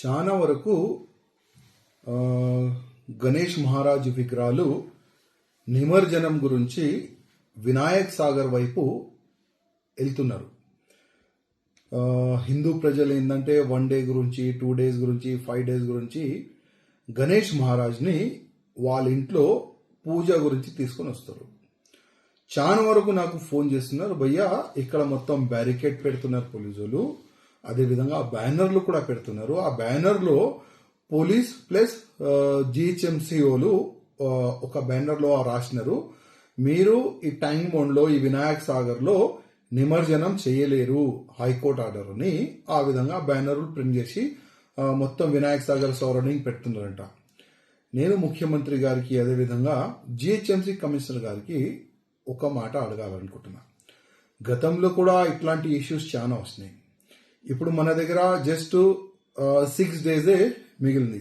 చాలా వరకు గణేష్ మహారాజ్ విగ్రహాలు నిమజ్జనం గురించి వినాయక్ సాగర్ వైపు వెళ్తున్నారు. హిందూ ప్రజలు ఏంటంటే 1 డే గురించి 2 డేస్ గురించి 5 డేస్ గురించి గణేష్ మహారాజ్ని వాళ్ళ ఇంట్లో పూజ గురించి తీసుకొని వస్తారు. చాలా వరకు నాకు ఫోన్ చేస్తున్నారు, భయ్యా ఇక్కడ మొత్తం బ్యారికేడ్ పెడుతున్నారు పోలీసులు, అదేవిధంగా బ్యానర్లు కూడా పెడుతున్నారు. ఆ బ్యానర్లో పోలీస్ ప్లస్ జిహెచ్ఎంసీఓలు ఒక బ్యానర్లో రాసినారు, మీరు ఈ ట్యాంక్ బండ్లో ఈ వినాయక్ సాగర్లో నిమజ్జనం చేయలేరు, హైకోర్టు ఆర్డర్ అని ఆ విధంగా బ్యానర్లు ప్రింట్ చేసి మొత్తం వినాయక్ సాగర్ సరౌండింగ్ పెడుతున్నారంట. నేను ముఖ్యమంత్రి గారికి అదేవిధంగా జిహెచ్ఎంసీ కమిషనర్ గారికి ఒక మాట అడగాలనుకుంటున్నా. గతంలో కూడా ఇట్లాంటి ఇష్యూస్ చాలా వస్తున్నాయి. ఇప్పుడు మన దగ్గర జస్ట్ 6 డేసే మిగిలింది.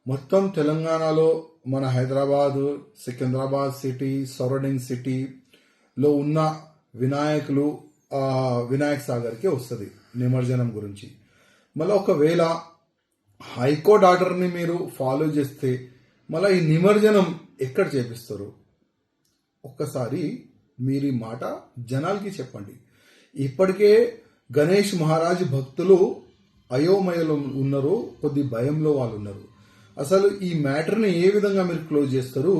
మొత్తం తెలంగాణలో మన హైదరాబాద్, సికింద్రాబాద్ సిటీ, సరౌండింగ్ సిటీలో ఉన్న వినాయకులు వినాయక్ సాగర్కి వస్తుంది నిమజ్జనం గురించి. మళ్ళీ ఒకవేళ హైకోర్టు ఆర్డర్ని మీరు ఫాలో చేస్తే మళ్ళీ ఈ నిమజ్జనం ఎక్కడ చేపిస్తారు? ఒక్కసారి మీరు ఈ మాట జనాలకి చెప్పండి. ఇప్పటికే గణేష్ మహారాజ్ భక్తులు అయోమయంలో ఉన్నారు, కొద్ది భయంలో వాళ్ళు ఉన్నారు. అసలు ఈ మ్యాటర్ని ఏ విధంగా మీరు క్లోజ్ చేస్తారు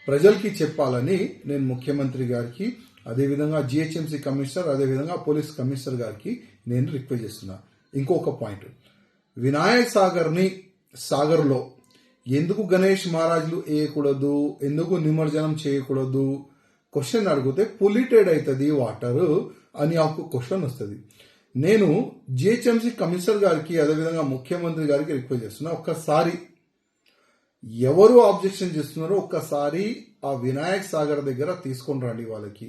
ప్రజలకి చెప్పాలని నేను ముఖ్యమంత్రి గారికి, అదేవిధంగా జిహెచ్ఎంసీ కమిషనర్, అదేవిధంగా పోలీస్ కమిషనర్ గారికి నేను రిక్వెస్ట్ చేస్తున్నా. ఇంకొక పాయింట్, వినాయక్ సాగర్లో ఎందుకు గణేష్ మహారాజులు వేయకూడదు, ఎందుకు నిమజ్జనం చేయకూడదు క్వశ్చన్ అడిగితే పొల్యూటెడ్ అవుతుంది వాటర్ అని ఒక క్వశ్చన్ వస్తుంది. నేను జిహెచ్ఎంసీ కమిషనర్ గారికి అదేవిధంగా ముఖ్యమంత్రి గారికి రిక్వెస్ట్ చేస్తున్నా, ఒక్కసారి ఎవరు ఆబ్జెక్షన్ చేస్తున్నారో ఒక్కసారి ఆ వినాయక్ సాగర్ దగ్గర తీసుకొని రండి. వాళ్ళకి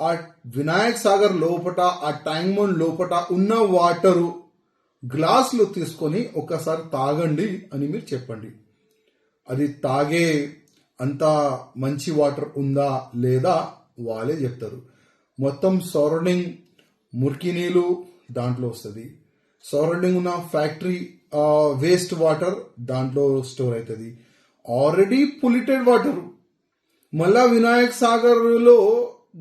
ఆ వినాయక్ సాగర్ లోపట, ఆ ట్యాంక్ బండ్ లోపట ఉన్న వాటరు గ్లాసులు తీసుకొని ఒక్కసారి తాగండి అని మీరు చెప్పండి. అది తాగే అంత మంచి వాటర్ ఉందా లేదా వాళ్ళే చెప్తారు. మొత్తం సరౌండింగ్ మురికి నీళ్ళు దాంట్లో వస్తుంది, సరౌండింగ్ ఉన్న ఫ్యాక్టరీ వేస్ట్ వాటర్ దాంట్లో స్టోర్ అవుతుంది, ఆల్రెడీ పొల్యూటెడ్ వాటర్. మళ్ళా వినాయక్ సాగర్లో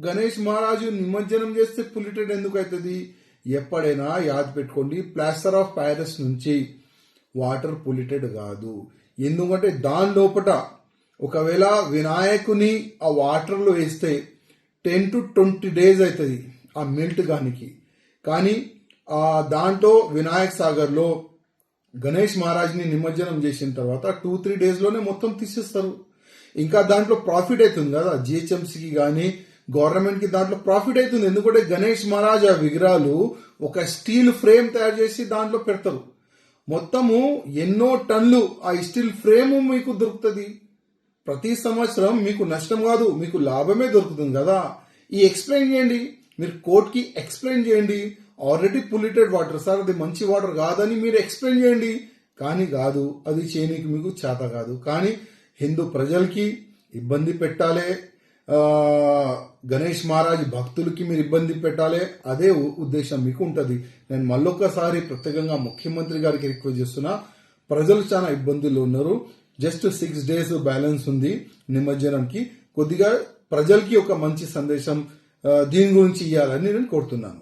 గణేష్ మహారాజు నిమజ్జనం చేస్తే పొల్యూటెడ్ ఎందుకు అవుతుంది? ఎప్పుడైనా యాద్ పెట్టుకోండి, ప్లాస్టర్ ఆఫ్ ప్యారిస్ నుంచి వాటర్ పొల్యూటెడ్ కాదు. ఎందుకంటే దాని లోపల ఒకవేళ వినాయకుని ఆ వాటర్లో వేస్తే 10 to 20 డేస్ అవుతుంది ఆ మెల్ట్ గానికి. కానీ దాంట్లో వినాయక్ సాగర్లో గణేష్ మహారాజ్ని నిమజ్జనం చేసిన తర్వాత 2-3 డేస్లోనే మొత్తం తీసేస్తారు. ఇంకా దాంట్లో ప్రాఫిట్ అవుతుంది కదా జిహెచ్ఎంసీకి కానీ గవర్నమెంట్కి, దాంట్లో ప్రాఫిట్ అవుతుంది. ఎందుకంటే గణేష్ మహారాజ్ ఆ విగ్రహాలు ఒక స్టీల్ ఫ్రేమ్ తయారు చేసి దాంట్లో పెడతారు. మొత్తము ఎన్నో టన్నులు ఆ స్టీల్ ఫ్రేమ్ మీకు దొరుకుతుంది. ప్రతి సంవత్సరం మీకు నష్టం కాదు, మీకు లాభమే దొరుకుతుంది కదా. ఈ ఎక్స్ప్లెయిన్ చేయండి, మీరు కోర్టుకి ఎక్స్ప్లెయిన్ చేయండి. ఆల్రెడీ పొల్యూటెడ్ వాటర్ సార్, అది మంచి వాటర్ కాదని మీరు ఎక్స్ప్లెయిన్ చేయండి. కానీ కాదు, అది చేయనీకి మీకు చేత కాదు. కానీ హిందూ ప్రజలకి ఇబ్బంది పెట్టాలి, గణేష్ మహారాజ్ భక్తులకి మీరు ఇబ్బంది పెట్టాలి, అదే ఉద్దేశం మీకు ఉంటుంది. నేను మళ్ళొక్కసారి ప్రత్యేకంగా ముఖ్యమంత్రి గారికి రిక్వెస్ట్ చేస్తున్నా, ప్రజలు చాలా ఇబ్బందులు ఉన్నారు. జస్ట్ 6 డేస్ బ్యాలెన్స్ ఉంది నిమజ్జనంకి. కొద్దిగా ప్రజలకి ఒక మంచి సందేశం దీని గురించి ఇవ్వాలని నేను కోరుతున్నాను.